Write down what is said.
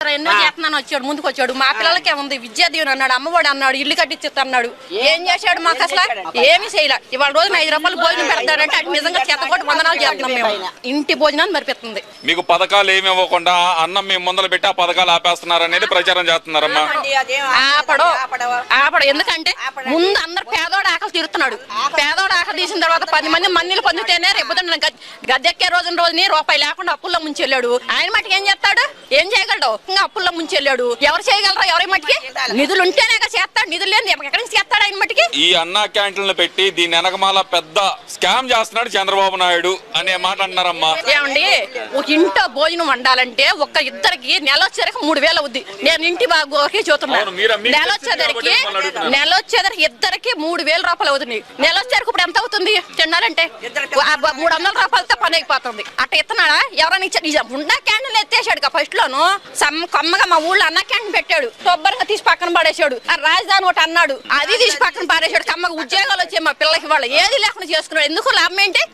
ఎన్నో చేస్తున్నాను వచ్చాడు, ముందుకు వచ్చాడు. మా పిల్లలకే ఉంది విద్యా దీవెన అన్నాడు, అమ్మఒడి అన్నాడు, ఇల్లు కట్టించి అన్నాడు. ఏం చేశాడు మాకు అసలు? ఏమీ చేయలే. ఇవాళ రోజున 5 రూపాయలు భోజనం పెడతాడంటే అది నిజంగా చేతకోటి వందనాలు చేస్తున్నాం మేము. ఇంటి భోజనాన్ని మరిపిస్తుంది. మీకు పథకాలు ఏమి ఇవ్వకుండా అన్నం మేము ముందలు పెట్టి ఆ పథకాలు ఆపేస్తున్నారు అనేది ప్రచారం చేస్తున్నారమ్మా. ఆపడు. ఎందుకంటే ముందు అందరు పేదోడు ఆకలి తీరుతున్నాడు. పేదోడు ఆకలి తీసిన తర్వాత 10 మంది మన్నీలు పొందితేనే రేపు గద్దెక్కే రోజుని రూపాయి లేకుండా అప్పుల్లో ముంచి వెళ్ళాడు. ఆయన మటుకు ఏం చేస్తాడు? ఏం చేయగలడు? ఇంకా అప్పుల్లో ముంచి వెళ్ళాడు. ఎవరు చేయగలరా? ఎవరి మట్టికి నిధులు ఉంటేనే చేస్తాడు. నిధులు లేని ఎక్కడి నుంచి చేస్తాడు ఆయన మట్టికి? ఈ అన్నా క్యాంటీన్లు పెట్టి దీని వెనకమాల పెద్ద స్కామ్ చేస్తున్నాడు చంద్రబాబు నాయుడు అనే మాట అంటున్నారమ్మా. ఏమండి, ఒక ఇంట్లో భోజనం వండాలంటే ఒక్క ఇద్దరికి నెల వచ్చేసరికి 3000 అవుద్ది. నేను ఇంటి బాగోకి చూస్తున్నాను. నెల వచ్చేసరికి ఇద్దరికి 3000 రూపాయలు అవుతుంది. నెల వచ్చేసరికి ఇప్పుడు ఎంత అవుతుంది తినాలంటే? 300 రూపాయలతో పని అయిపోతుంది. అట్ట ఇస్తున్నాడా? ఎవరైనా ఇచ్చాడు? ఉన్న క్యాంటీన్లు ఎత్తేసాడు ఫస్ట్ లోను. కమ్మగా మా ఊళ్ళో అన్న క్యాంటీన్ పెట్టాడు, శుభ్రంగా తీసి పక్కన పడేసాడు. ఆ రాజధాని ఒకటి అన్నాడు, అది తీసి పక్కన పారేసాడు. కమ్మగా ఉద్యోగాలు వచ్చాయి మా పిల్లలకి. వాళ్ళు ఏది లేకుండా చేసుకున్నాడు. ఎందుకు? లాభం ఏంటి?